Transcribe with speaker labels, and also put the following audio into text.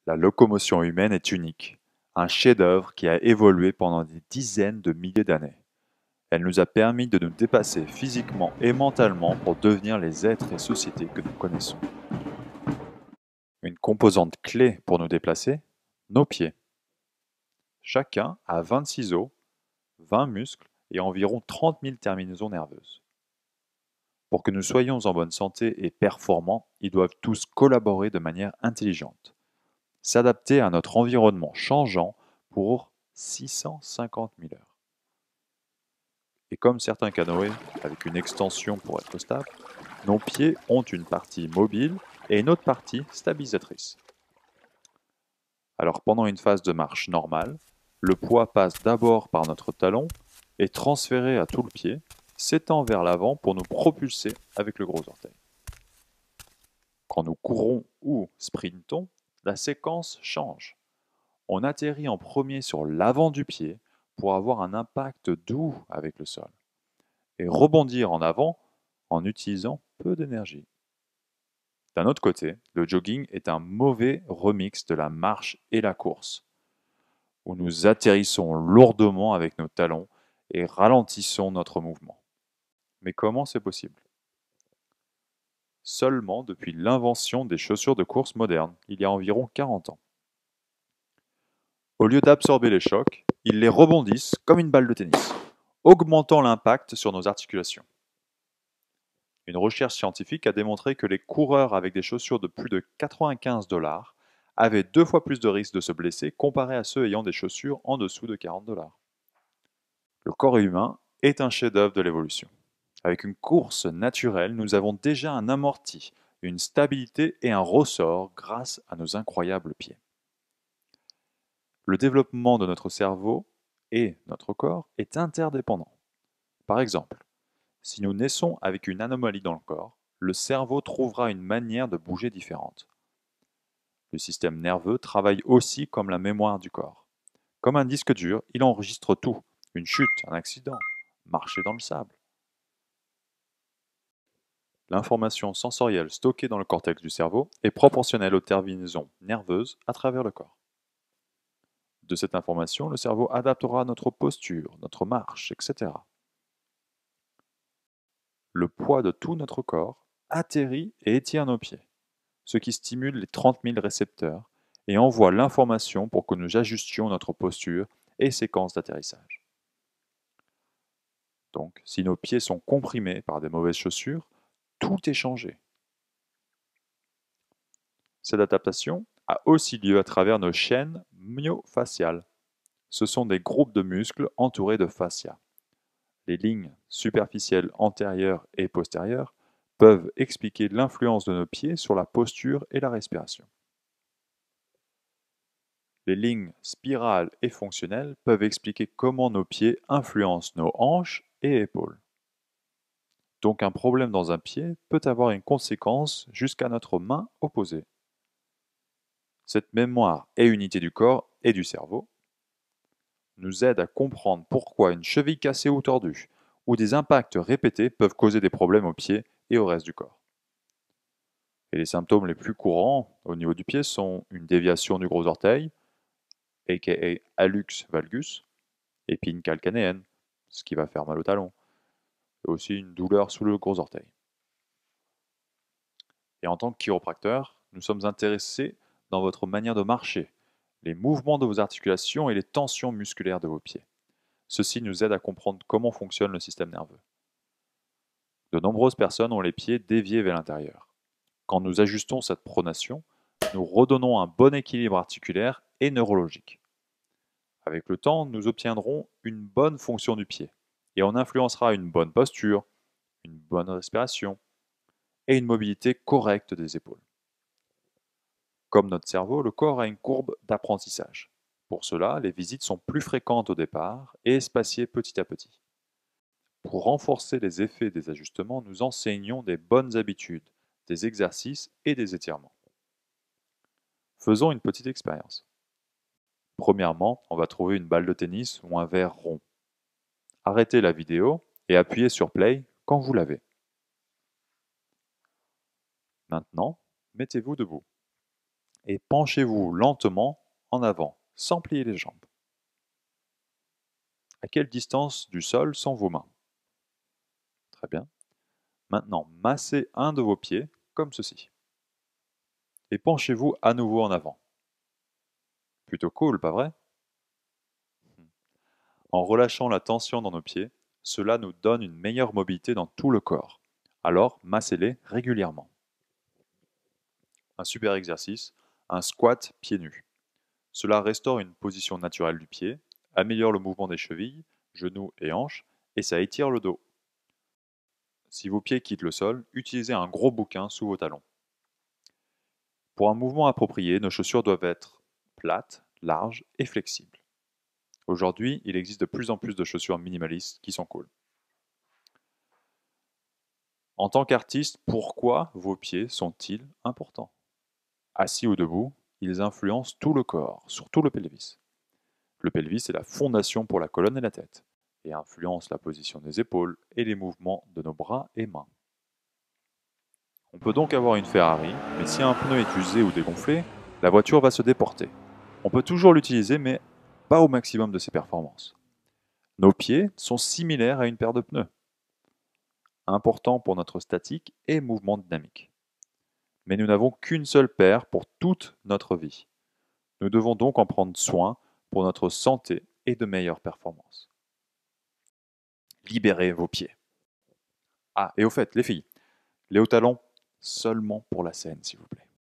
Speaker 1: La locomotion humaine est unique, un chef-d'œuvre qui a évolué pendant des dizaines de milliers d'années. Elle nous a permis de nous dépasser physiquement et mentalement pour devenir les êtres et sociétés que nous connaissons. Une composante clé pour nous déplacer, nos pieds. Chacun a 26 os, 20 muscles et environ 30 000 terminaisons nerveuses. Pour que nous soyons en bonne santé et performants, ils doivent tous collaborer de manière intelligente, s'adapter à notre environnement changeant pour 650 000 heures. Et comme certains canoës, avec une extension pour être stable, nos pieds ont une partie mobile et une autre partie stabilisatrice. Alors pendant une phase de marche normale, le poids passe d'abord par notre talon, est transféré à tout le pied, s'étend vers l'avant pour nous propulser avec le gros orteil. Quand nous courons ou sprintons, la séquence change. On atterrit en premier sur l'avant du pied pour avoir un impact doux avec le sol et rebondir en avant en utilisant peu d'énergie. D'un autre côté, le jogging est un mauvais remix de la marche et la course, où nous atterrissons lourdement avec nos talons et ralentissons notre mouvement. Mais comment c'est possible? Seulement depuis l'invention des chaussures de course modernes, il y a environ 40 ans. Au lieu d'absorber les chocs, ils les rebondissent comme une balle de tennis, augmentant l'impact sur nos articulations. Une recherche scientifique a démontré que les coureurs avec des chaussures de plus de 95 $ avaient 2 fois plus de risques de se blesser comparé à ceux ayant des chaussures en dessous de 40 $. Le corps humain est un chef-d'œuvre de l'évolution. Avec une course naturelle, nous avons déjà un amorti, une stabilité et un ressort grâce à nos incroyables pieds. Le développement de notre cerveau et notre corps est interdépendant. Par exemple, si nous naissons avec une anomalie dans le corps, le cerveau trouvera une manière de bouger différente. Le système nerveux travaille aussi comme la mémoire du corps. Comme un disque dur, il enregistre tout, une chute, un accident, marcher dans le sable. L'information sensorielle stockée dans le cortex du cerveau est proportionnelle aux terminaisons nerveuses à travers le corps. De cette information, le cerveau adaptera notre posture, notre marche, etc. Le poids de tout notre corps atterrit et étire nos pieds, ce qui stimule les 30 000 récepteurs et envoie l'information pour que nous ajustions notre posture et séquence d'atterrissage. Donc, si nos pieds sont comprimés par des mauvaises chaussures, tout est changé. Cette adaptation a aussi lieu à travers nos chaînes myofasciales. Ce sont des groupes de muscles entourés de fascia. Les lignes superficielles antérieures et postérieures peuvent expliquer l'influence de nos pieds sur la posture et la respiration. Les lignes spirales et fonctionnelles peuvent expliquer comment nos pieds influencent nos hanches et épaules. Donc un problème dans un pied peut avoir une conséquence jusqu'à notre main opposée. Cette mémoire et unité du corps et du cerveau nous aide à comprendre pourquoi une cheville cassée ou tordue ou des impacts répétés peuvent causer des problèmes aux pieds et au reste du corps. Et les symptômes les plus courants au niveau du pied sont une déviation du gros orteil, aka hallux valgus, épine calcanéenne, ce qui va faire mal au talon, et aussi une douleur sous le gros orteil. Et en tant que chiropracteur, nous sommes intéressés dans votre manière de marcher, les mouvements de vos articulations et les tensions musculaires de vos pieds. Ceci nous aide à comprendre comment fonctionne le système nerveux. De nombreuses personnes ont les pieds déviés vers l'intérieur. Quand nous ajustons cette pronation, nous redonnons un bon équilibre articulaire et neurologique. Avec le temps, nous obtiendrons une bonne fonction du pied et on influencera une bonne posture, une bonne respiration et une mobilité correcte des épaules. Comme notre cerveau, le corps a une courbe d'apprentissage. Pour cela, les visites sont plus fréquentes au départ et espacées petit à petit. Pour renforcer les effets des ajustements, nous enseignons des bonnes habitudes, des exercices et des étirements. Faisons une petite expérience. Premièrement, on va trouver une balle de tennis ou un verre rond. Arrêtez la vidéo et appuyez sur Play quand vous l'avez. Maintenant, mettez-vous debout. et penchez-vous lentement en avant, sans plier les jambes. À quelle distance du sol sont vos mains? Très bien. Maintenant, massez un de vos pieds, comme ceci. Et penchez-vous à nouveau en avant. Plutôt cool, pas vrai? En relâchant la tension dans nos pieds, cela nous donne une meilleure mobilité dans tout le corps. Alors, massez-les régulièrement. Un super exercice, un squat pieds nus. Cela restaure une position naturelle du pied, améliore le mouvement des chevilles, genoux et hanches, et ça étire le dos. Si vos pieds quittent le sol, utilisez un gros bouquin sous vos talons. Pour un mouvement approprié, nos chaussures doivent être plates, larges et flexibles. Aujourd'hui, il existe de plus en plus de chaussures minimalistes qui sont cool. En tant qu'artiste, pourquoi vos pieds sont-ils importants? Assis ou debout, ils influencent tout le corps, surtout le pelvis. Le pelvis est la fondation pour la colonne et la tête, et influence la position des épaules et les mouvements de nos bras et mains. On peut donc avoir une Ferrari, mais si un pneu est usé ou dégonflé, la voiture va se déporter. On peut toujours l'utiliser, mais pas au maximum de ses performances. Nos pieds sont similaires à une paire de pneus, importants pour notre statique et mouvement dynamique. Mais nous n'avons qu'une seule paire pour toute notre vie. Nous devons donc en prendre soin pour notre santé et de meilleures performances. Libérez vos pieds. Ah, et au fait, les filles, les hauts talons, seulement pour la scène, s'il vous plaît.